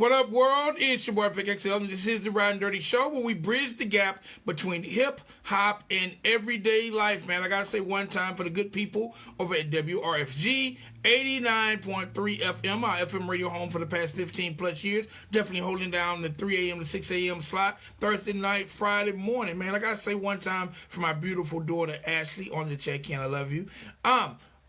What up, world? It's your boy Vic XL, and this is the Riding Dirty Show, where we bridge the gap between hip hop and everyday life, man. I gotta say one time for the good people over at WRFG 89.3 FM, our FM radio home for the past 15 plus years. Definitely holding down the 3 a.m. to 6 a.m. slot, Thursday night, Friday morning, man. I gotta say one time for my beautiful daughter Ashley on the check-in. I love you.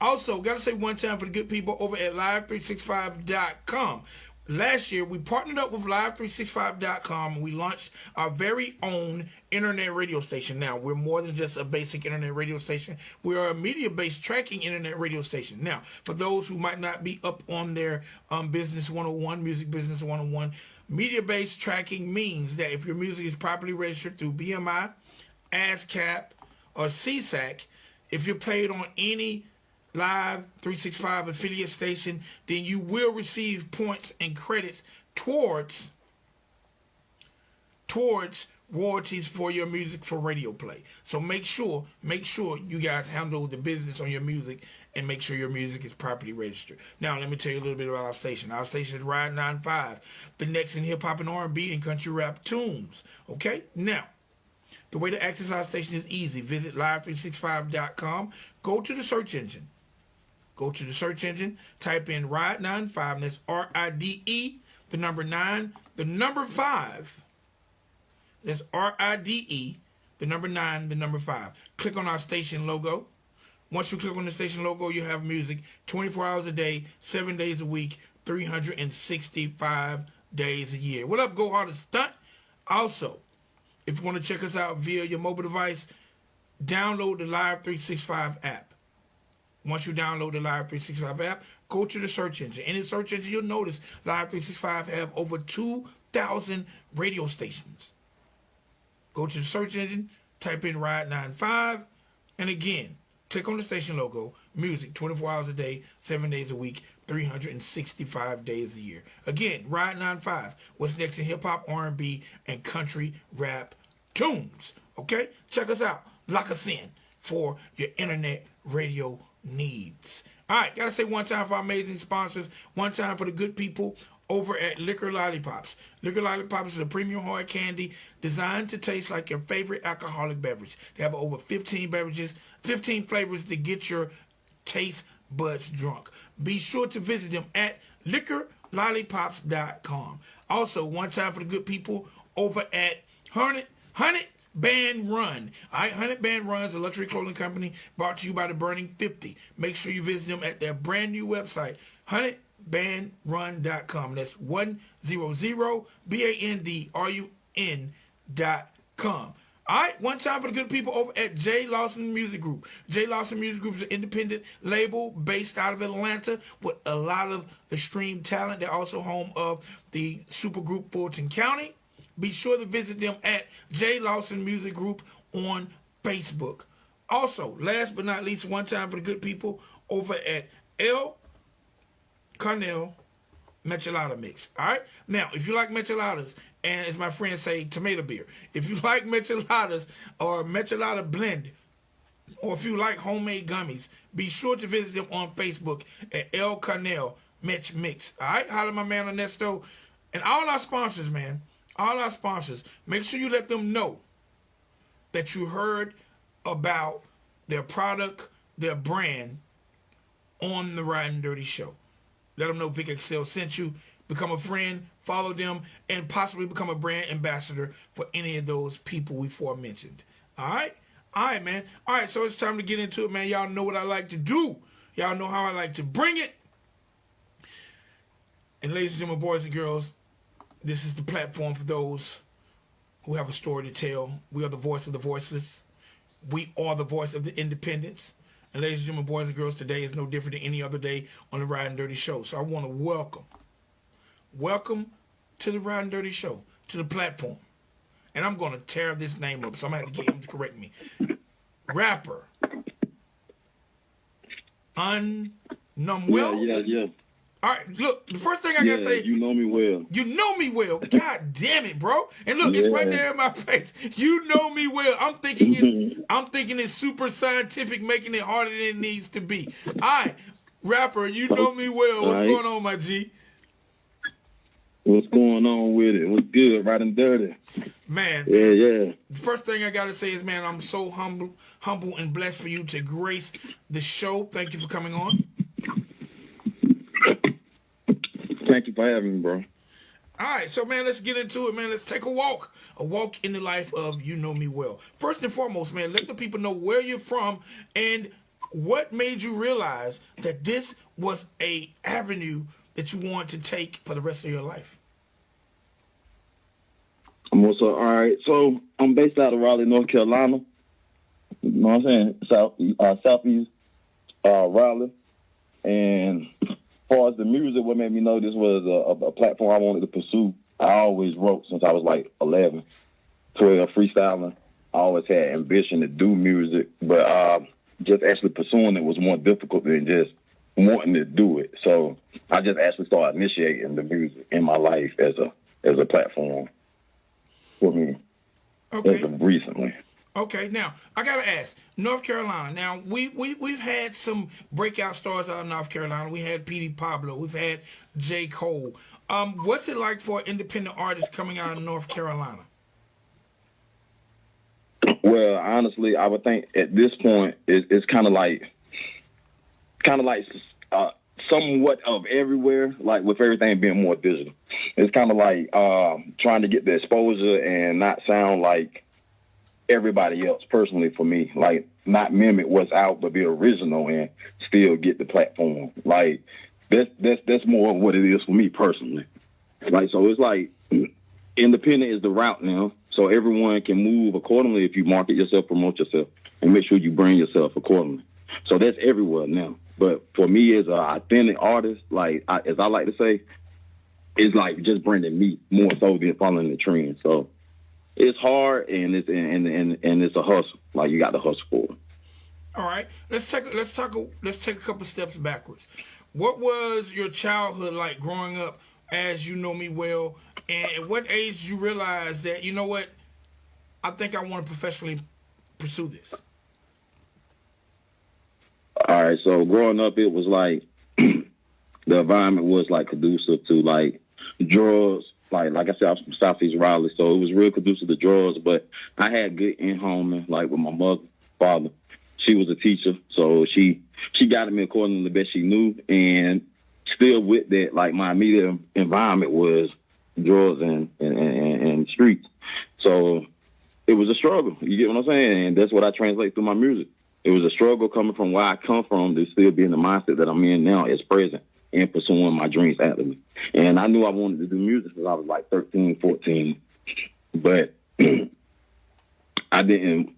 Also, gotta say one time for the good people over at live365.com. Last year, we partnered up with Live365.com and we launched our very own internet radio station. Now, we're more than just a basic internet radio station. We are a media-based tracking internet radio station. Now, for those who might not be up on their Business 101, Music Business 101, media-based tracking means that if your music is properly registered through BMI, ASCAP, or CSAC, if you're played on any Live 365 affiliate station, then you will receive points and credits towards royalties for your music for radio play. So make sure you guys handle the business on your music and make sure your music is properly registered. Now let me tell you a little bit about our station. Our station is Ride 95, the next in hip hop and R&B and country rap tunes. Okay, now the way to access our station is easy. Visit live365.com. Go to the search engine. Type in Ride 95, and that's RIDE, the number 9, the number 5. That's RIDE, the number 9, the number 5. Click on our station logo. Once you click on the station logo, you have music 24 hours a day, 7 days a week, 365 days a year. What up, Go Hard Stunt? Also, if you want to check us out via your mobile device, download the Live 365 app. Once you download the Live 365 app, go to the search engine. In the search engine, you'll notice Live 365 have over 2,000 radio stations. Go to the search engine, type in Ride 95, and again, click on the station logo, music 24 hours a day, 7 days a week, 365 days a year. Again, Ride 95, what's next in hip-hop, R&B, and country rap tunes. Okay? Check us out. Lock us in for your internet radio needs. All right, gotta say one time for our amazing sponsors, one time for the good people over at Liquor Lollipops. Liquor Lollipops is a premium hard candy designed to taste like your favorite alcoholic beverage. They have over 15 flavors to get your taste buds drunk. Be sure to visit them at liquorlollipops.com. Also, one time for the good people over at Hunnit Band Run. All right, Hunnit Band Run is a luxury clothing company brought to you by the Burning 50. Make sure you visit them at their brand new website, hunnitbandrun.com. That's 100BANDRUN.com. All right, one time for the good people over at J. Lawson Music Group. J. Lawson Music Group is an independent label based out of Atlanta with a lot of extreme talent. They're also home of the supergroup Fulton County. Be sure to visit them at J. Lawson Music Group on Facebook. Also, last but not least, one time for the good people over at El Carnell Michelada Mix. All right? Now, if you like micheladas, and as my friends say, tomato beer, if you like micheladas or michelada blend, or if you like homemade gummies, be sure to visit them on Facebook at El Carnell Mix. All right? Holla my man Ernesto. And all our sponsors, man. All our sponsors, make sure you let them know that you heard about their product, their brand on the Riding Dirty Show. Let them know Vic XL sent you. Become a friend, follow them, and possibly become a brand ambassador for any of those people we aforementioned. All right? All right, man. All right, so it's time to get into it, man. Y'all know what I like to do. Y'all know how I like to bring it. And ladies and gentlemen, boys and girls, this is the platform for those who have a story to tell. We are the voice of the voiceless. We are the voice of the independents. And ladies and gentlemen, boys and girls, today is no different than any other day on the Riding Dirty Show. So I want to welcome to the Riding Dirty Show, to the platform. And I'm going to tear this name up, so I'm going to have to get him to correct me. Rapper Uknomewel. Yeah. All right, look, the first thing I got to say... You know me well. You know me well. God damn it, bro. And look, it's right there in my face. You know me well. I'm thinking it's super scientific, making it harder than it needs to be. All right, rapper, you know me well. What's going on, my G? What's going on with it? What's good? Right and dirty. Man, Yeah. the first thing I gotta say is, man, I'm so humble and blessed for you to grace the show. Thank you for coming on. Thank you for having me, bro. All right, so man, let's get into it, man. Let's take a walk in the life of Uknomewel. First and foremost, man, let the people know where you're from and what made you realize that this was a avenue that you want to take for the rest of your life. All right. So I'm based out of Raleigh, North Carolina. You know what I'm saying? Southeast Raleigh. And as far as the music, what made me know this was a platform I wanted to pursue. I always wrote since I was like 11, 12, freestyling. I always had ambition to do music, but just actually pursuing it was more difficult than just wanting to do it. So I just actually started initiating the music in my life as a platform for me. Okay. Recently. Okay, now I gotta ask, North Carolina. Now we've had some breakout stars out of North Carolina. We had P.D. Pablo. We've had J. Cole. What's it like for an independent artist coming out of North Carolina? Well, honestly, I would think at this point it's kind of like somewhat of everywhere. Like with everything being more digital, it's kind of like trying to get the exposure and not sound like everybody else. Personally, for me, like not mimic what's out, but be original and still get the platform. Like that's more of what it is for me personally. Like, so it's like independent is the route now, so everyone can move accordingly if you market yourself, promote yourself, and make sure you bring yourself accordingly. So that's everywhere now. But for me as an authentic artist, as I like to say, it's like just bringing me more so than following the trend. So it's hard and it's a hustle. Like you got to hustle for it. All right, let's take a couple steps backwards. What was your childhood like growing up as Uknomewel, and at what age did you realize that, you know what, I think I want to professionally pursue this? All right, so growing up, it was like the environment was like conducive to like drugs. Like I said, I was from Southeast Raleigh, so it was real conducive to drugs. But I had good in-home, like with my mother, father. She was a teacher, so she guided me according to the best she knew. And still with that, like my immediate environment was drugs and streets. So it was a struggle. You get what I'm saying? And that's what I translate through my music. It was a struggle coming from where I come from to still be in the mindset that I'm in now as present and pursuing my dreams actively. And I knew I wanted to do music since I was like 13, 14. But I didn't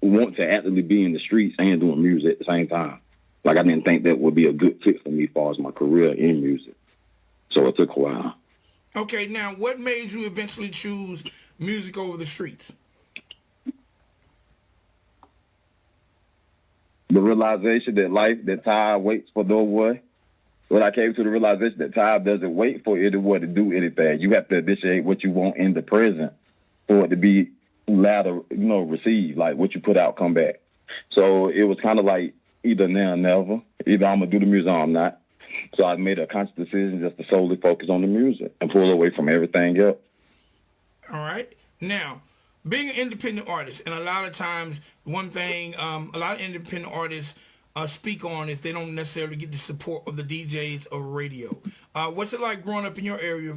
want to actively be in the streets and doing music at the same time. Like I didn't think that would be a good fit for me as far as my career in music. So it took a while. Okay, now what made you eventually choose music over the streets? The realization that time waits for no one. When I came to the realization that time doesn't wait for anyone to do anything. You have to initiate what you want in the present for it to be later, received. Like what you put out, come back. So it was kind of like either now or never. Either I'm going to do the music or I'm not. So I made a conscious decision just to solely focus on the music and pull away from everything else. All right. Now, being an independent artist, and a lot of times, one thing a lot of independent artists speak on is they don't necessarily get the support of the DJs or radio. What's it like growing up in your area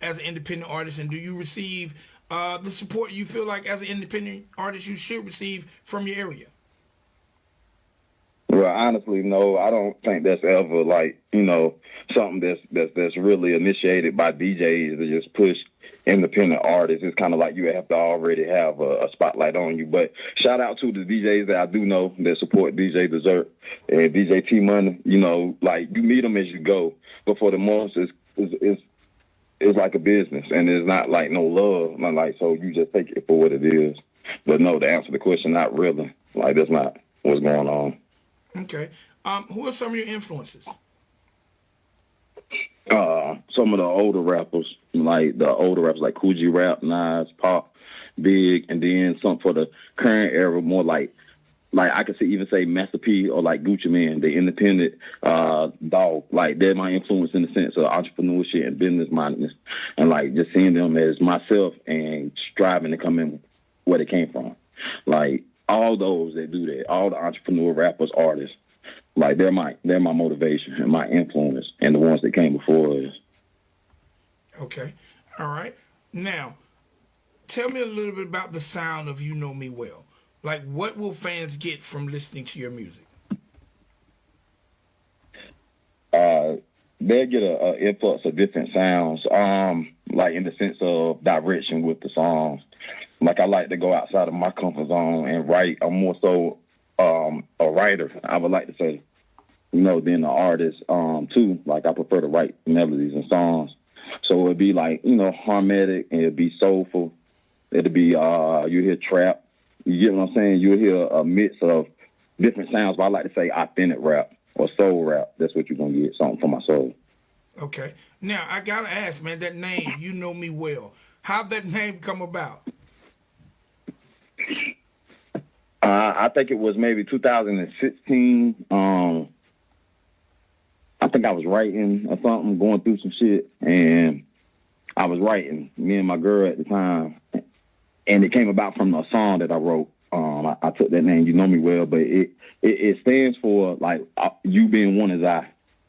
as an independent artist, and do you receive the support you feel like as an independent artist you should receive from your area? Well, honestly, no, I don't think that's ever something that's really initiated by DJs to just push independent artists. It's kind of like you have to already have a spotlight on you. But shout out to the DJs that I do know that support DJ Dessert and DJ T Money. Like you meet them as you go. But for the most, it's like a business, and it's not like no love. Not like, so you just take it for what it is. But no, to answer the question, not really. Like that's not what's going on. Okay. Who are some of your influences? Some of the older rappers, like Coogee Rap, Nas, Pop, Big, and then some for the current era, more like like I could even say Master P or like Gucci Man, the independent dog. Like they're my influence in the sense of entrepreneurship and business mindedness, and like just seeing them as myself and striving to come in where they came from. Like all those that do that, all the entrepreneur rappers, artists, like they're my motivation and my influence, and the ones that came before us. Okay, all right. Now, tell me a little bit about the sound of You Know Me Well. Like, what will fans get from listening to your music? They'll get a influx of different sounds, like in the sense of direction with the songs. Like I like to go outside of my comfort zone and write. I'm more so a writer, I would like to say, than an artist too. Like I prefer to write melodies and songs. So it'd be like, harmonic, and it'd be soulful. It'd be you hear trap. You get what I'm saying? You'll hear a mix of different sounds, but I like to say authentic rap or soul rap. That's what you're going to get, something for my soul. Okay. Now, I got to ask, man, that name, You Know Me Well, how'd that name come about? I think it was maybe 2016. I think I was writing or something, going through some shit, and I was writing, me and my girl at the time, and it came about from a song that I wrote. I took that name, You Know Me Well, but it stands for like you being one as I,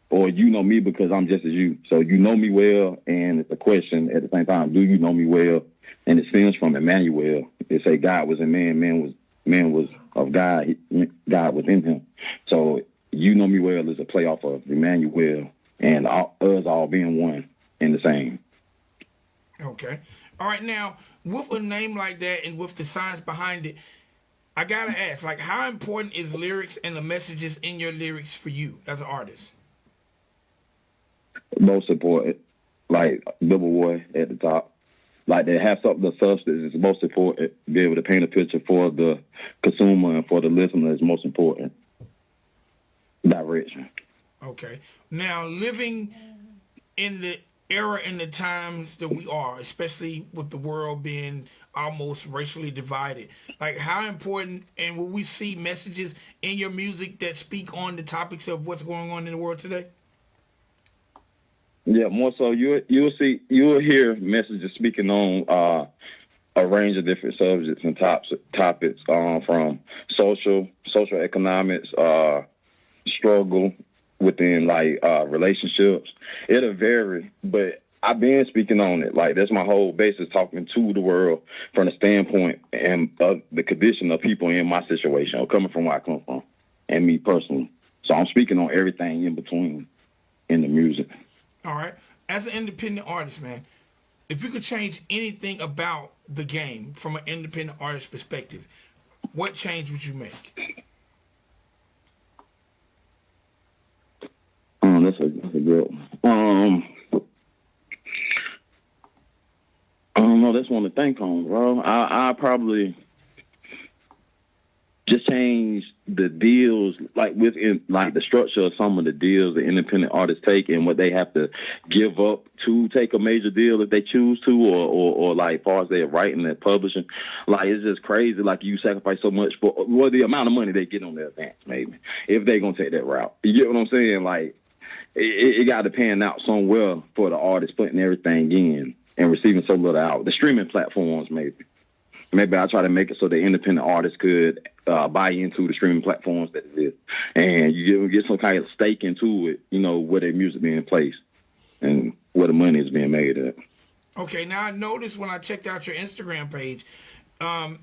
or you know me because I'm just as you. So you know me well, and it's a question at the same time. Do you know me well? And it stems from Emmanuel. It say God was in man, man was of God, God was in him. So you know me well is a play off of Emmanuel, and us all being one and the same. Okay. All right. Now, with a name like that and with the science behind it, I got to ask, like, how important is lyrics and the messages in your lyrics for you as an artist? Most important, like Double Boy at the top. Like they have something of substance is most important. Be able to paint a picture for the consumer and for the listener is most important. Direction. Okay. Now, living in the era and the times that we are, especially with the world being almost racially divided, like how important, and will we see messages in your music that speak on the topics of what's going on in the world today? Yeah, more so you'll hear messages speaking on a range of different subjects and topics from social economics, struggle within like relationships. It'll vary, but I've been speaking on it. Like that's my whole basis, talking to the world from the standpoint and the condition of people in my situation or coming from where I come from and me personally. So I'm speaking on everything in between in the music. All right. As an independent artist, man, if you could change anything about the game from an independent artist perspective, what change would you make? That's a good one. I don't know. That's one to think on, bro. I probably just change the deals, like within like the structure of some of the deals the independent artists take and what they have to give up to take a major deal if they choose to, or like as far as their writing and publishing. Like it's just crazy. Like you sacrifice so much for the amount of money they get on their advance, maybe if they gonna take that route. You get what I'm saying? Like it got to pan out somewhere for the artist putting everything in and receiving so little out. The streaming platforms, maybe. Maybe I try to make it so the independent artists could buy into the streaming platforms that it is. And you get some kind of stake into it, where their music being placed and where the money is being made at. Okay, now I noticed when I checked out your Instagram page,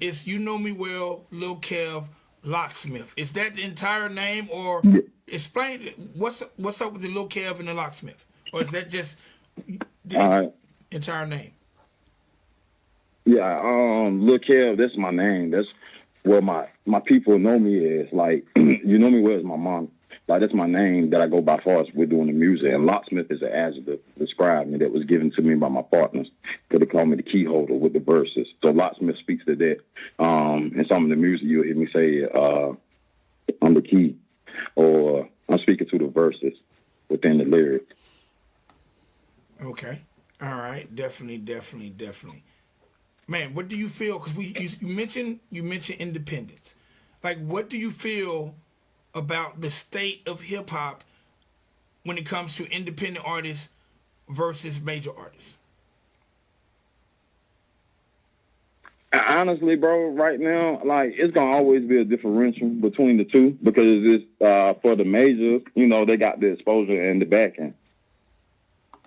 it's You Know Me Well, Lil Kev, Locksmith. Is that the entire name, or explain what's up with the Lil Kev and the Locksmith? Or is that just the entire name? Yeah, Lil Kev, that's my name. That's where my people know me as. Like, You Know Me Well is my mom. Like, that's my name that I go by far as we're doing the music. And Locksmith is an adjective to describe me that was given to me by my partners. Because they call me the key holder with the verses. So Locksmith speaks to that. And some of the music you'll hear me say, I'm the key. Or I'm speaking to the verses within the lyrics. Okay. All right. Definitely. Man, what do you feel? Because you mentioned independence. Like, what do you feel about the state of hip hop when it comes to independent artists versus major artists? Honestly, bro, right now, like, it's gonna always be a differential between the two because it's for the majors, they got the exposure and the backing,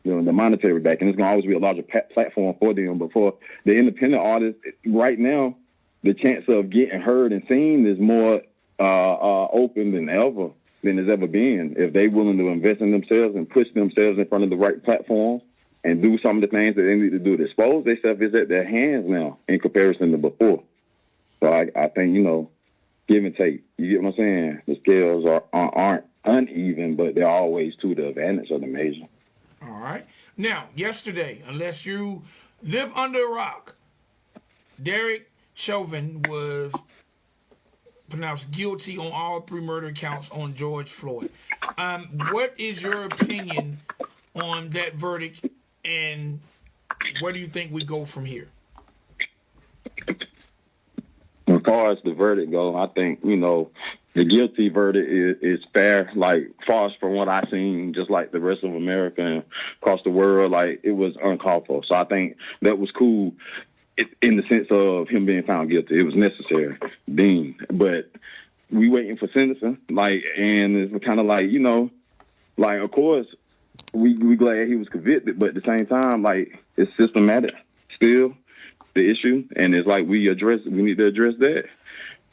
the monetary backing. It's gonna always be a larger platform for them. But for the independent artists, right now, the chance of getting heard and seen is more open than it's ever been. If they willing to invest in themselves and push themselves in front of the right platform and do some of the things that they need to do to expose themselves, is at their hands now in comparison to before. So I think, give and take. You get what I'm saying? The scales aren't uneven, but they're always to the advantage of the major. All right. Now, yesterday, unless you live under a rock, Derek Chauvin was pronounced guilty on all 3 murder counts on George Floyd. What is your opinion on that verdict, and where do you think we go from here? As far as the verdict goes, I think, the guilty verdict is fair, like, far from what I've seen, just like the rest of America and across the world, like, it was uncalled for. So I think that was cool in the sense of him being found guilty. It was necessary, but we waiting for sentencing, and it's kind of like, of course, we glad he was convicted, but at the same time, it's systematic still, the issue, and it's like we need to address that.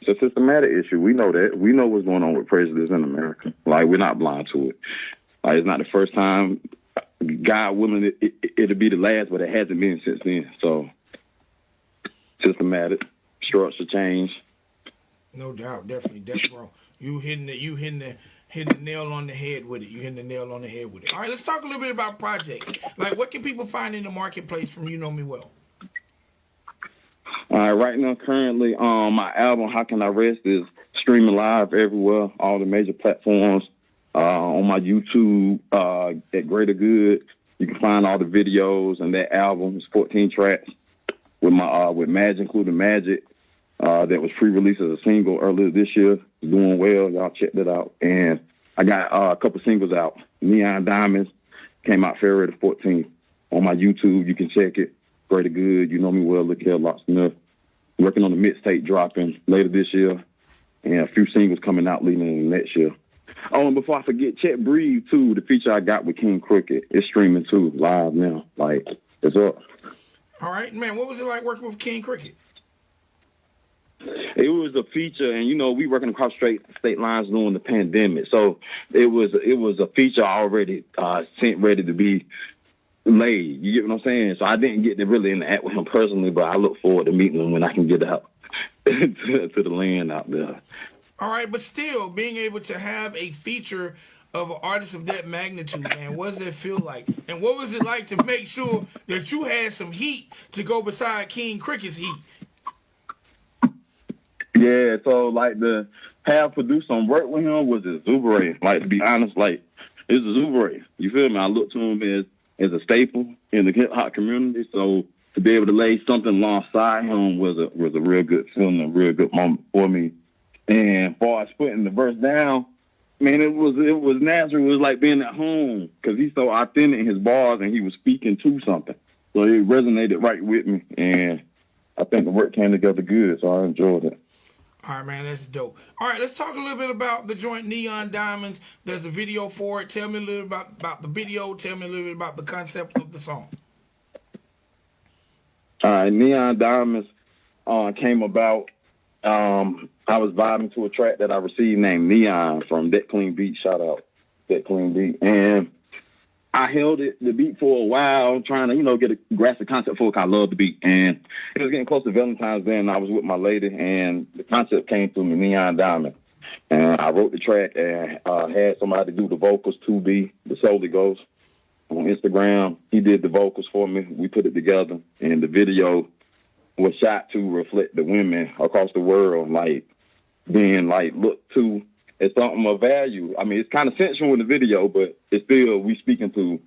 It's a systematic issue. We know that. We know what's going on with prejudice in America. We're not blind to it. It's not the first time. God willing, it'll be the last, but it hasn't been since then. So, systematic, structure change. No doubt, definitely, bro. You hitting the nail on the head with it. You hitting the nail on the head with it. All right, let's talk a little bit about projects. Like, what can people find in the marketplace from You Know Me Well? All right, right now, currently, my album "How Can I Rest" is streaming live everywhere, all the major platforms. On my YouTube at Greater Good, you can find all the videos, and that album is 14 tracks with my with Magic, including Magic. That was pre-released as a single earlier this year. It's doing well. Y'all check that out. And I got a couple singles out. Neon Diamonds came out February the 14th. On my YouTube, you can check it. Greater Good, You Know Me Well, Look Here, Locksmith. Working on the mixtape dropping later this year. And a few singles coming out leading into next year. Oh, and before I forget, check Breathe, too, the feature I got with King Cricket. It's streaming, too, live now. It's up. All right, man, what was it like working with King Cricket? It was a feature, and we working across state lines during the pandemic, so it was a feature already sent ready to be laid. You get what I'm saying? So I didn't get to really interact with him personally, but I look forward to meeting him when I can get out to the land out there. All right, but still being able to have a feature of an artist of that magnitude, man, what does it feel like? And what was it like to make sure that you had some heat to go beside King Cricket's heat? Yeah, so to have produced some work with him was exuberating. To be honest, it's exuberating. You feel me? I look to him as a staple in the hip hop community. So to be able to lay something alongside him was a real good feeling, a real good moment for me. And as far as putting the verse down, man, it was natural. It was like being at home because he's so authentic in his bars and he was speaking to something. So it resonated right with me, and I think the work came together good. So I enjoyed it. All right, man, that's dope. All right, let's talk a little bit about the joint Neon Diamonds. There's a video for it. Tell me a little bit about the video. Tell me a little bit about the concept of the song. All right, Neon Diamonds came about. I was vibing to a track that I received named Neon from That Clean Beat. Shout out That Clean Beat. And I held the beat for a while, trying to, grasp the concept for it. I love the beat. And it was getting close to Valentine's Day, and I was with my lady, and the concept came to me, Neon Diamond. And I wrote the track and had somebody do the vocals, 2B, the Solely Ghost, on Instagram. He did the vocals for me. We put it together, and the video was shot to reflect the women across the world, being looked to as something of value. I mean, it's kind of sensual in the video, but it's still, we speaking to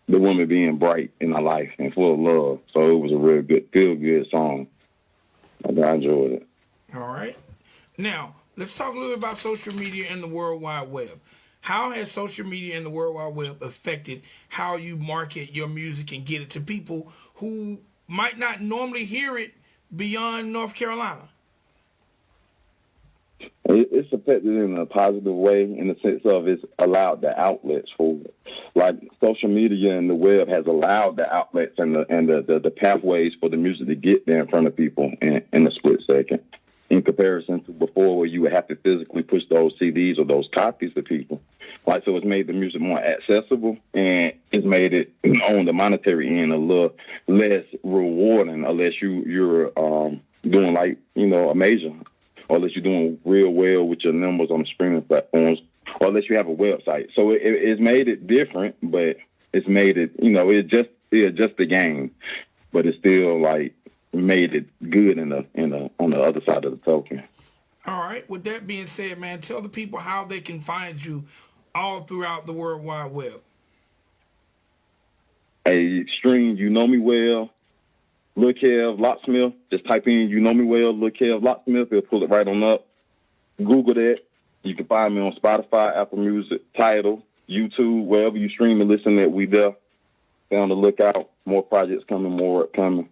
the woman being bright in our life and full of love. So it was a real good, feel-good song. I enjoyed it. All right. Now, let's talk a little bit about social media and the World Wide Web. How has social media and the World Wide Web affected how you market your music and get it to people who might not normally hear it beyond North Carolina? It's affected in a positive way in the sense of it's allowed the outlets for it. Like social media and the web has allowed the outlets and the pathways for the music to get there in front of people in a split second. In comparison to before, where you would have to physically push those CDs or those copies to people. Like, so it's made the music more accessible, and it's made it on the monetary end a little less rewarding unless you're doing like, a major, or unless you're doing real well with your numbers on the streaming platforms, or unless you have a website. So it's made it different, but it's made it, it's just the game, but it's still like made it good on the other side of the token. All right. With that being said, man, tell the people how they can find you all throughout the World Wide Web. Hey, stream Uknomewel, Lil Kev, Locksmith. Just type in Uknomewel, Lil Kev, Locksmith. It'll pull it right on up. Google that. You can find me on Spotify, Apple Music, Tidal, YouTube, wherever you stream and listen that we there. Be on the lookout. More projects coming, more upcoming.